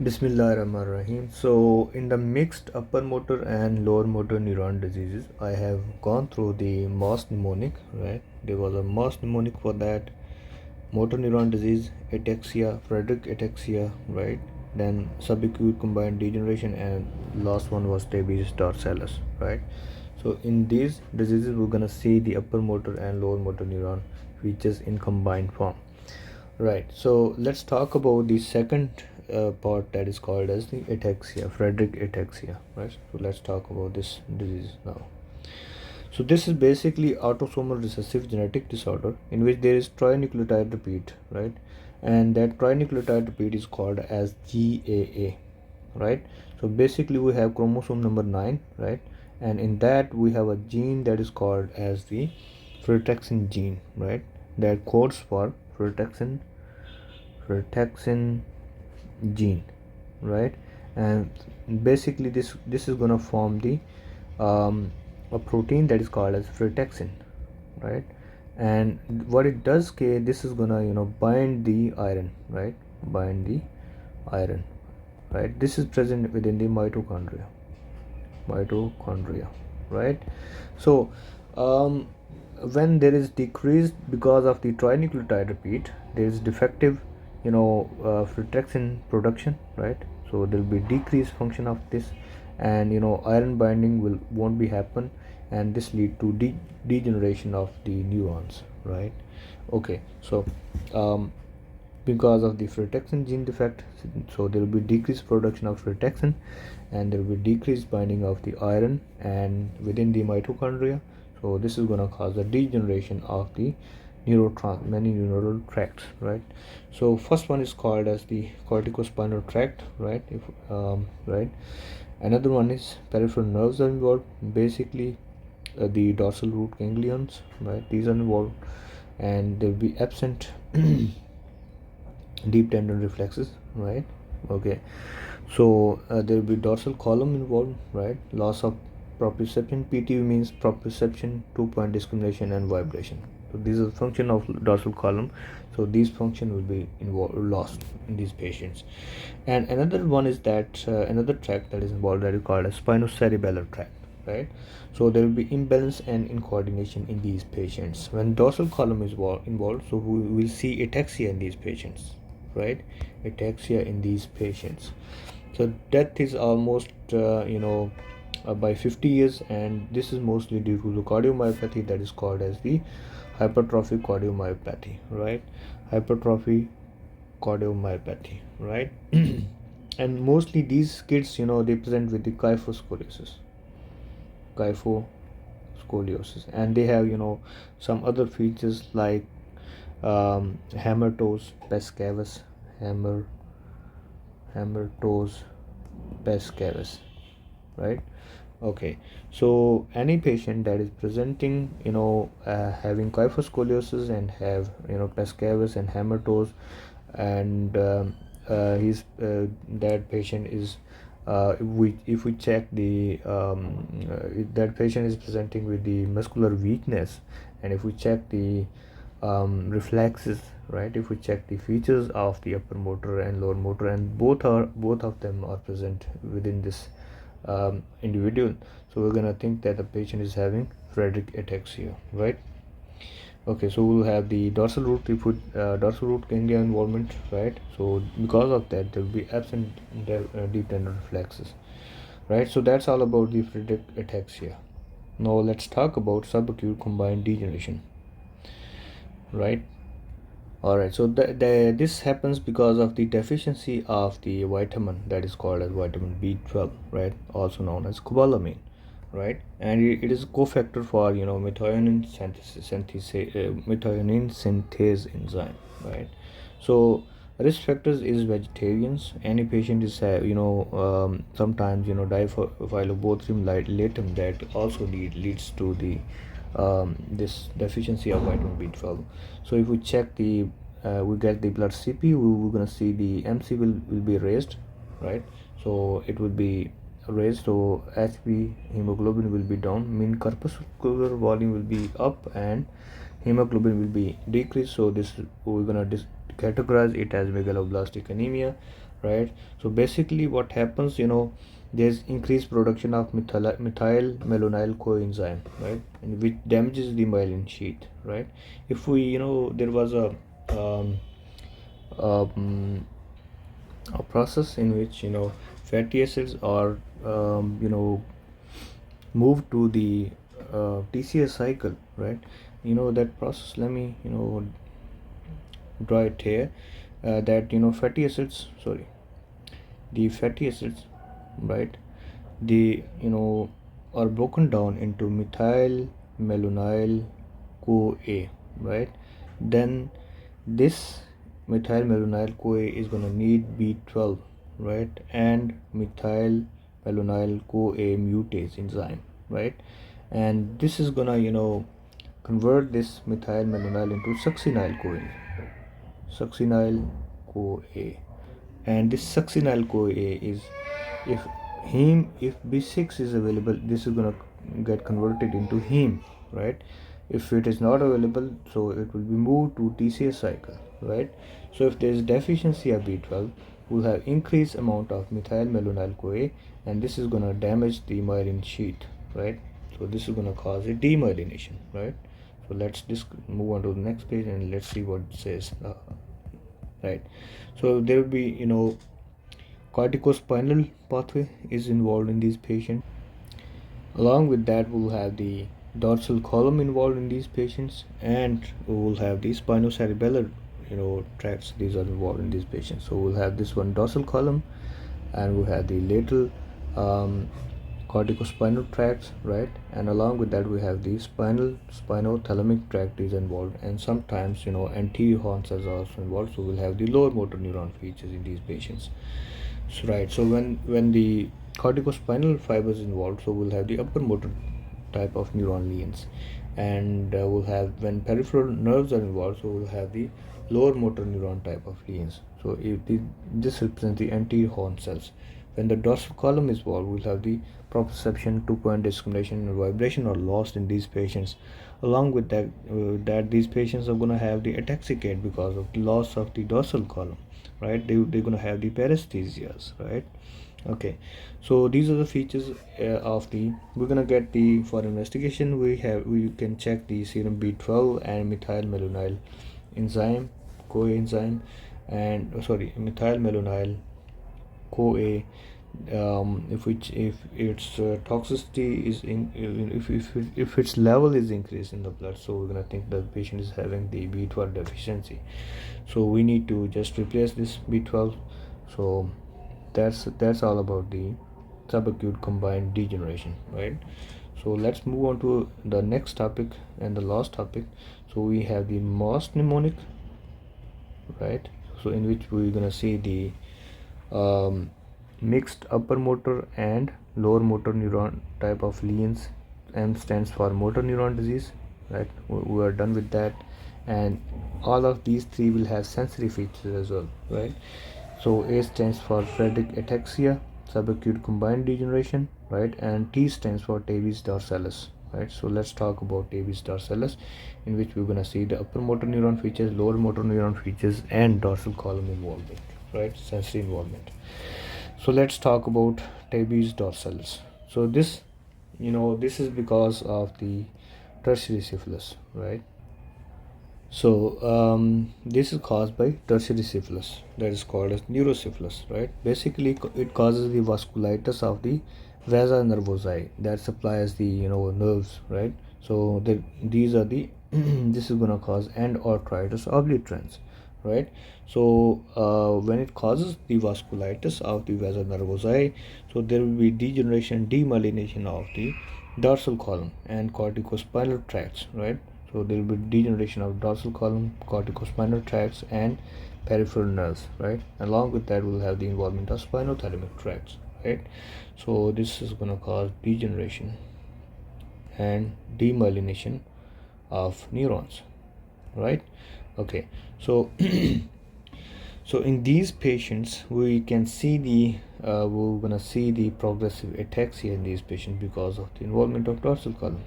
Bismillahirrahmanirrahim. So, in the mixed upper motor and lower motor neuron diseases, I have gone through the mouse mnemonic, right? There was a mouse mnemonic for that motor neuron disease, ataxia, Friedreich ataxia, right? Then subacute combined degeneration, and last one was diabetes dorsalis, right? So, in these diseases, we're gonna see the upper motor and lower motor neuron features in combined form. Right, so let's talk about the second part, that is called as the ataxia, Friedreich ataxia, right? So let's talk about this disease now. So this is basically autosomal recessive genetic disorder in which there is trinucleotide repeat, right? And that trinucleotide repeat is called as GAA, right? So basically we have chromosome number 9, right? And in that we have a gene that is called as the frataxin gene, right? That codes for frataxin gene, right? And basically this is gonna form the a protein that is called as frataxin, right? And what it does, this is gonna bind the iron, right? Bind the iron, right? This is present within the mitochondria, right? So when there is decreased because of the trinucleotide repeat, there is defective frataxin production, right? So there will be decreased function of this, and iron binding won't be happen, and this lead to degeneration of the neurons, right? Okay, so because of the frataxin gene defect, so there will be decreased production of frataxin, and there will be decreased binding of the iron and within the mitochondria. So this is going to cause the degeneration of the many neural tracts, right? So first one is called as the corticospinal tract, right? Right, another one is peripheral nerves are involved, basically the dorsal root ganglions, right? These are involved, and they'll be absent deep tendon reflexes, right? Okay, so there will be dorsal column involved, right? Loss of proprioception. PTV means proprioception, 2-point discrimination, and vibration. So these are the function of dorsal column. So these function will be lost in these patients. And another one is that another tract that is involved, that is called a spinocerebellar tract, right? So there will be imbalance and incoordination in these patients when dorsal column is involved. So we will see ataxia in these patients, right? Ataxia in these patients. So death is almost by 50 years, and this is mostly due to the cardiomyopathy that is called as the hypertrophic cardiomyopathy, right? Hypertrophy cardiomyopathy, right? And mostly these kids, they present with the kyphoscoliosis, and they have some other features like hammer toes pescavus, hammer toes pescavus, right? Okay, so any patient that is presenting having kyphoscoliosis and have pescavus and hammer toes, and he's that patient is if we check the that patient is presenting with the muscular weakness, and if we check the reflexes, right? If we check the features of the upper motor and lower motor, and both of them are present within this individual, so we're gonna think that the patient is having Friedreich ataxia, right? Okay, so we'll have the dorsal root dorsal root ganglia involvement, right? So because of that, there will be absent deep tendon reflexes, right? So that's all about the Friedreich ataxia. Now let's talk about subacute combined degeneration, right? All right, so this happens because of the deficiency of the vitamin that is called as vitamin B12, right? Also known as cobalamin, right? And it is a cofactor for methionine synthase enzyme, right? So risk factors is vegetarians. Any patient is sometimes diphyllobothrium latum that also leads to the this deficiency of vitamin B12. So if we check the we get the blood CP, we're gonna see the MC will be raised, right? So it will be raised, so HB hemoglobin will be down, mean corpuscular volume will be up, and hemoglobin will be decreased. So this we're gonna categorize it as megaloblastic anemia, right? So basically what happens, there's increased production of methyl malonyl coenzyme, right, and which damages the myelin sheath, right? If we, there was um, um, a process in which, fatty acids are moved to the TCA cycle, right? That process, let me draw it here, that fatty acids, sorry, the fatty acids, right, they are broken down into methyl malonyl CoA, right? Then this methyl malonyl CoA is going to need B12, right, and methyl malonyl CoA mutase enzyme, right? And this is gonna convert this methyl malonyl into succinyl CoA, and this succinyl CoA is, if if B6 is available, this is gonna get converted into heme, right? If it is not available, so it will be moved to TCA cycle, right? So if there is deficiency of B12, we'll have increased amount of methyl malonyl CoA, and this is gonna damage the myelin sheath, right? So this is gonna cause a demyelination, right? So let's just move on to the next page and let's see what it says, right? So there will be, corticospinal pathway is involved in these patients. Along with that, we'll have the dorsal column involved in these patients, and we will have the spinocerebellar tracts. These are involved in these patients. So we'll have this one dorsal column, and we'll have the lateral corticospinal tracts, right? And along with that, we have the spinothalamic tract is involved, and sometimes anterior horn cells are also involved. So we'll have the lower motor neuron features in these patients. So, right. So when the corticospinal fibers involved, so we'll have the upper motor type of neuron lesions, and we'll have, when peripheral nerves are involved, so we'll have the lower motor neuron type of lesions. So if this represents the anterior horn cells. When the dorsal column is involved, we'll have the proprioception, 2-point discrimination, and vibration are lost in these patients. Along with that, these patients are going to have the ataxia because of the loss of the dorsal column, right? They're going to have the paresthesias, right? Okay, so these are the features of the, we're going to get the, for investigation, we can check the serum B12 and methyl malonyl enzyme, coenzyme, and methyl malonyl CoA. If its toxicity is if its level is increased in the blood, so we're gonna think the patient is having the B12 deficiency. So we need to just replace this B12. So that's all about the subacute combined degeneration, right? So let's move on to the next topic and the last topic. So we have the most mnemonic, right? So in which we're gonna see the mixed upper motor and lower motor neuron type of lesions. M stands for motor neuron disease, right? We are done with that, and all of these three will have sensory features as well, right? So A stands for Friedreich ataxia, subacute combined degeneration, right? And T stands for Tabes dorsalis, right? So let's talk about Tabes dorsalis, in which we're gonna see the upper motor neuron features, lower motor neuron features, and dorsal column involvement, right? Sensory involvement. So let's talk about Tabes dorsalis. So this is because of the tertiary syphilis, right? So this is caused by tertiary syphilis, that is called as neurosyphilis, right? Basically, it causes the vasculitis of the vasa nervosa that supplies the nerves, right? So these are the this is gonna cause and arthritis obliterans, right? So when it causes the vasculitis of the vasa nervosa, so there will be degeneration, demyelination of the dorsal column and corticospinal tracts, right? So there will be degeneration of dorsal column, corticospinal tracts, and peripheral nerves, right? Along with that, we'll have the involvement of spinothalamic tracts, right? So this is going to cause degeneration and demyelination of neurons, right? Okay, so so in these patients, we can see the we're gonna see the progressive ataxia in these patients because of the involvement of dorsal column.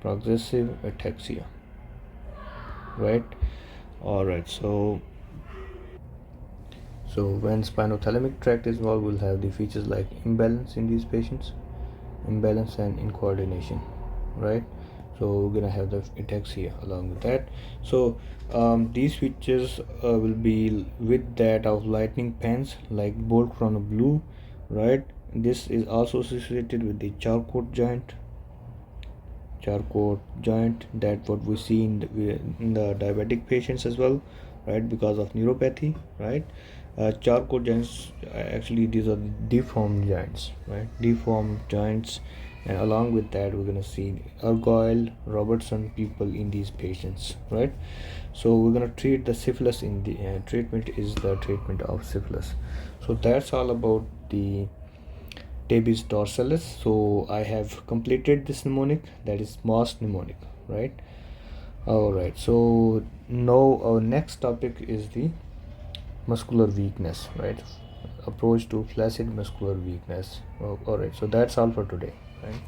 Progressive ataxia, right? All right, so So when spinothalamic tract is involved, we'll have the features like imbalance in these patients, imbalance and incoordination, right? So we're gonna have the ataxia along with that. So these features will be with that of lightning pans like bolt chrono blue, right? This is also associated with the charcot joint, that what we see in the diabetic patients as well, right, because of neuropathy, right? Charcot joints, actually these are deformed joints, right, deformed joints. And along with that, we're gonna see Argyle Robertson people in these patients, right? So we're gonna treat the syphilis in the treatment is the treatment of syphilis. So that's all about the tabes dorsalis. So I have completed this mnemonic, that is most mnemonic, right? All right, so now our next topic is the muscular weakness, right? Approach to flaccid muscular weakness. All right, so that's all for today, right?